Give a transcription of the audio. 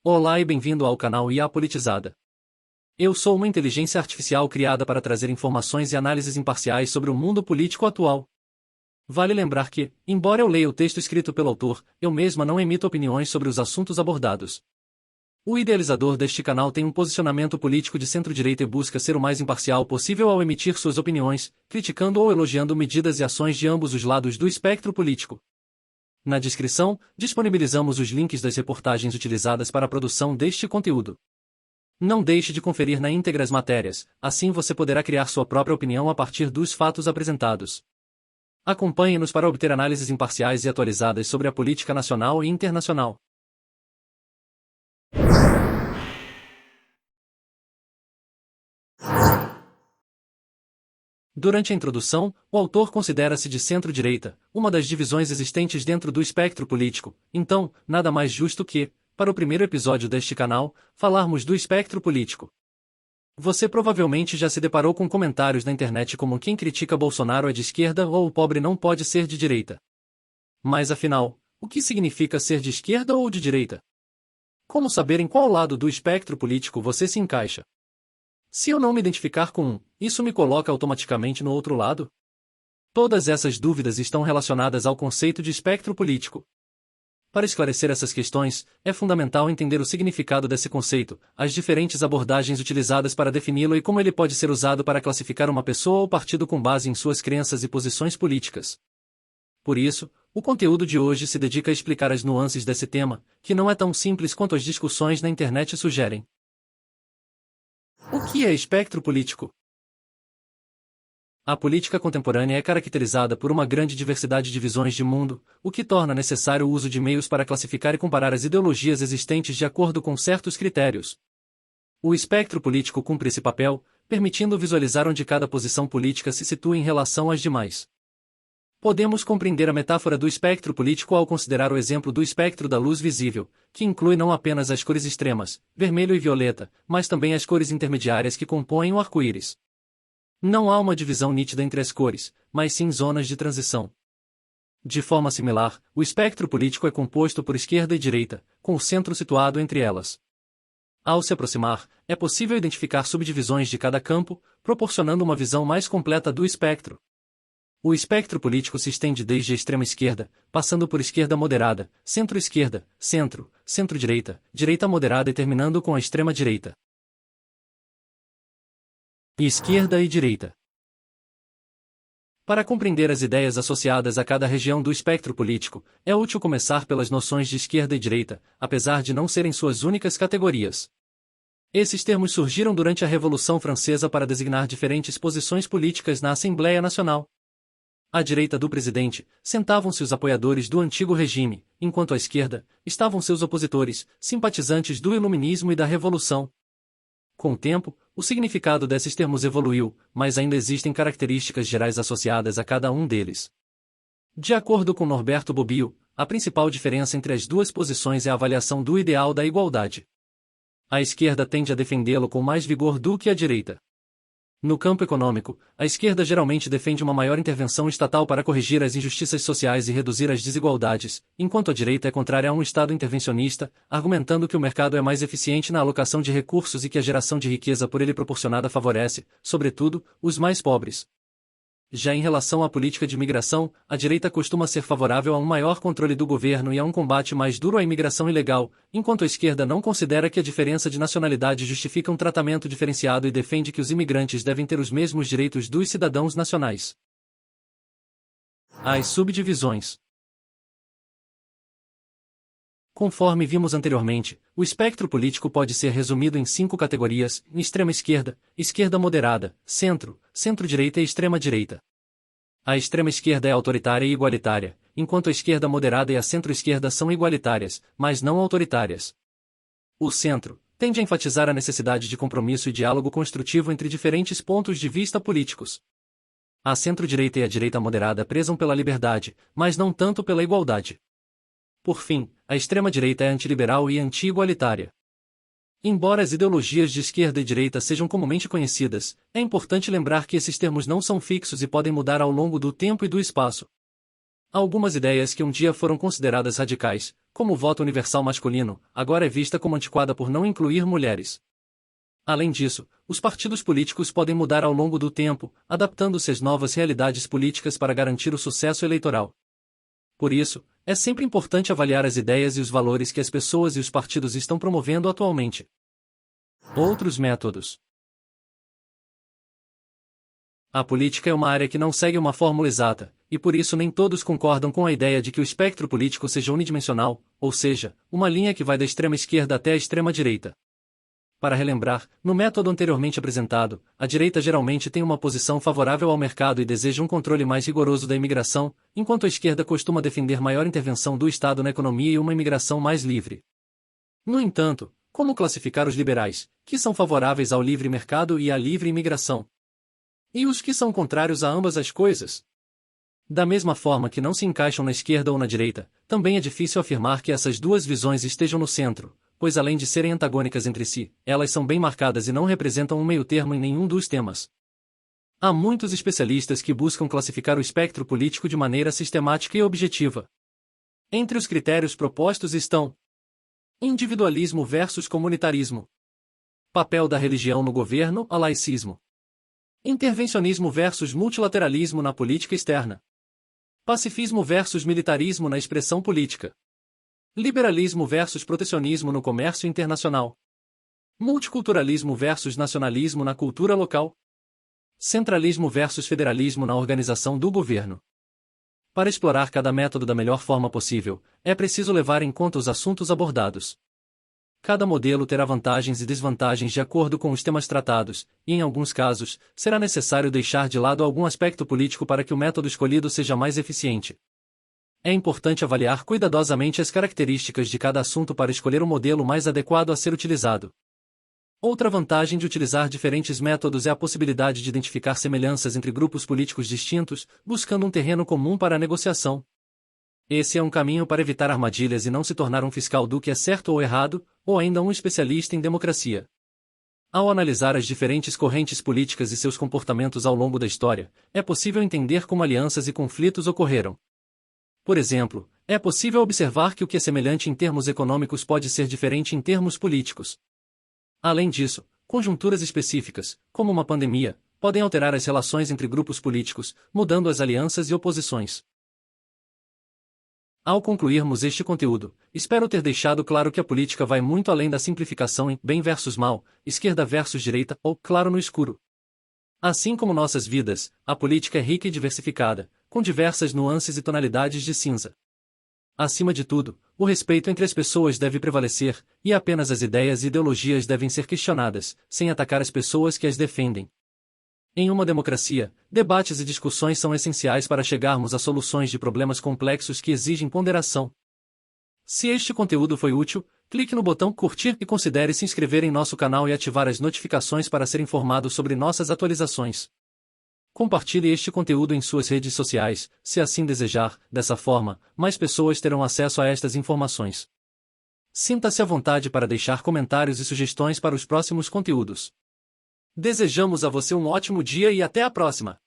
Olá e bem-vindo ao canal IA Politizada. Eu sou uma inteligência artificial criada para trazer informações e análises imparciais sobre o mundo político atual. Vale lembrar que, embora eu leia o texto escrito pelo autor, eu mesma não emito opiniões sobre os assuntos abordados. O idealizador deste canal tem um posicionamento político de centro-direita e busca ser o mais imparcial possível ao emitir suas opiniões, criticando ou elogiando medidas e ações de ambos os lados do espectro político. Na descrição, disponibilizamos os links das reportagens utilizadas para a produção deste conteúdo. Não deixe de conferir na íntegra as matérias, assim você poderá criar sua própria opinião a partir dos fatos apresentados. Acompanhe-nos para obter análises imparciais e atualizadas sobre a política nacional e internacional. Durante a introdução, o autor considera-se de centro-direita, uma das divisões existentes dentro do espectro político, então, nada mais justo que, para o primeiro episódio deste canal, falarmos do espectro político. Você provavelmente já se deparou com comentários na internet como quem critica Bolsonaro é de esquerda ou o pobre não pode ser de direita. Mas afinal, o que significa ser de esquerda ou de direita? Como saber em qual lado do espectro político você se encaixa? Se eu não me identificar com um, isso me coloca automaticamente no outro lado? Todas essas dúvidas estão relacionadas ao conceito de espectro político. Para esclarecer essas questões, é fundamental entender o significado desse conceito, as diferentes abordagens utilizadas para defini-lo e como ele pode ser usado para classificar uma pessoa ou partido com base em suas crenças e posições políticas. Por isso, o conteúdo de hoje se dedica a explicar as nuances desse tema, que não é tão simples quanto as discussões na internet sugerem. O que é espectro político? A política contemporânea é caracterizada por uma grande diversidade de visões de mundo, o que torna necessário o uso de meios para classificar e comparar as ideologias existentes de acordo com certos critérios. O espectro político cumpre esse papel, permitindo visualizar onde cada posição política se situa em relação às demais. Podemos compreender a metáfora do espectro político ao considerar o exemplo do espectro da luz visível, que inclui não apenas as cores extremas, vermelho e violeta, mas também as cores intermediárias que compõem o arco-íris. Não há uma divisão nítida entre as cores, mas sim zonas de transição. De forma similar, o espectro político é composto por esquerda e direita, com o centro situado entre elas. Ao se aproximar, é possível identificar subdivisões de cada campo, proporcionando uma visão mais completa do espectro. O espectro político se estende desde a extrema-esquerda, passando por esquerda moderada, centro-esquerda, centro, centro-direita, direita moderada e terminando com a extrema-direita. Esquerda e direita. Para compreender as ideias associadas a cada região do espectro político, é útil começar pelas noções de esquerda e direita, apesar de não serem suas únicas categorias. Esses termos surgiram durante a Revolução Francesa para designar diferentes posições políticas na Assembleia Nacional. À direita do presidente, sentavam-se os apoiadores do antigo regime, enquanto à esquerda, estavam seus opositores, simpatizantes do Iluminismo e da Revolução. Com o tempo, o significado desses termos evoluiu, mas ainda existem características gerais associadas a cada um deles. De acordo com Norberto Bobbio, a principal diferença entre as duas posições é a avaliação do ideal da igualdade. A esquerda tende a defendê-lo com mais vigor do que a direita. No campo econômico, a esquerda geralmente defende uma maior intervenção estatal para corrigir as injustiças sociais e reduzir as desigualdades, enquanto a direita é contrária a um Estado intervencionista, argumentando que o mercado é mais eficiente na alocação de recursos e que a geração de riqueza por ele proporcionada favorece, sobretudo, os mais pobres. Já em relação à política de imigração, a direita costuma ser favorável a um maior controle do governo e a um combate mais duro à imigração ilegal, enquanto a esquerda não considera que a diferença de nacionalidade justifica um tratamento diferenciado e defende que os imigrantes devem ter os mesmos direitos dos cidadãos nacionais. As subdivisões. Conforme vimos anteriormente, o espectro político pode ser resumido em 5 categorias: extrema-esquerda, esquerda moderada, centro, centro-direita e extrema-direita. A extrema-esquerda é autoritária e igualitária, enquanto a esquerda moderada e a centro-esquerda são igualitárias, mas não autoritárias. O centro tende a enfatizar a necessidade de compromisso e diálogo construtivo entre diferentes pontos de vista políticos. A centro-direita e a direita moderada prezam pela liberdade, mas não tanto pela igualdade. Por fim, a extrema-direita é antiliberal e anti-igualitária. Embora as ideologias de esquerda e direita sejam comumente conhecidas, é importante lembrar que esses termos não são fixos e podem mudar ao longo do tempo e do espaço. Algumas ideias que um dia foram consideradas radicais, como o voto universal masculino, agora é vista como antiquada por não incluir mulheres. Além disso, os partidos políticos podem mudar ao longo do tempo, adaptando-se às novas realidades políticas para garantir o sucesso eleitoral. Por isso, é sempre importante avaliar as ideias e os valores que as pessoas e os partidos estão promovendo atualmente. Outros métodos. A política é uma área que não segue uma fórmula exata, e por isso nem todos concordam com a ideia de que o espectro político seja unidimensional, ou seja, uma linha que vai da extrema esquerda até a extrema direita. Para relembrar, no método anteriormente apresentado, a direita geralmente tem uma posição favorável ao mercado e deseja um controle mais rigoroso da imigração, enquanto a esquerda costuma defender maior intervenção do Estado na economia e uma imigração mais livre. No entanto, como classificar os liberais, que são favoráveis ao livre mercado e à livre imigração? E os que são contrários a ambas as coisas? Da mesma forma que não se encaixam na esquerda ou na direita, também é difícil afirmar que essas duas visões estejam no centro, pois além de serem antagônicas entre si, elas são bem marcadas e não representam um meio-termo em nenhum dos temas. Há muitos especialistas que buscam classificar o espectro político de maneira sistemática e objetiva. Entre os critérios propostos estão: individualismo versus comunitarismo, papel da religião no governo a laicismo, intervencionismo versus multilateralismo na política externa, pacifismo versus militarismo na expressão política, liberalismo versus protecionismo no comércio internacional, multiculturalismo versus nacionalismo na cultura local, centralismo versus federalismo na organização do governo. Para explorar cada método da melhor forma possível, é preciso levar em conta os assuntos abordados. Cada modelo terá vantagens e desvantagens de acordo com os temas tratados, e em alguns casos, será necessário deixar de lado algum aspecto político para que o método escolhido seja mais eficiente. É importante avaliar cuidadosamente as características de cada assunto para escolher o modelo mais adequado a ser utilizado. Outra vantagem de utilizar diferentes métodos é a possibilidade de identificar semelhanças entre grupos políticos distintos, buscando um terreno comum para a negociação. Esse é um caminho para evitar armadilhas e não se tornar um fiscal do que é certo ou errado, ou ainda um especialista em democracia. Ao analisar as diferentes correntes políticas e seus comportamentos ao longo da história, é possível entender como alianças e conflitos ocorreram. Por exemplo, é possível observar que o que é semelhante em termos econômicos pode ser diferente em termos políticos. Além disso, conjunturas específicas, como uma pandemia, podem alterar as relações entre grupos políticos, mudando as alianças e oposições. Ao concluirmos este conteúdo, espero ter deixado claro que a política vai muito além da simplificação em bem versus mal, esquerda versus direita ou claro no escuro. Assim como nossas vidas, a política é rica e diversificada, com diversas nuances e tonalidades de cinza. Acima de tudo, o respeito entre as pessoas deve prevalecer, e apenas as ideias e ideologias devem ser questionadas, sem atacar as pessoas que as defendem. Em uma democracia, debates e discussões são essenciais para chegarmos a soluções de problemas complexos que exigem ponderação. Se este conteúdo foi útil, clique no botão curtir e considere se inscrever em nosso canal e ativar as notificações para ser informado sobre nossas atualizações. Compartilhe este conteúdo em suas redes sociais, se assim desejar, dessa forma, mais pessoas terão acesso a estas informações. Sinta-se à vontade para deixar comentários e sugestões para os próximos conteúdos. Desejamos a você um ótimo dia e até a próxima!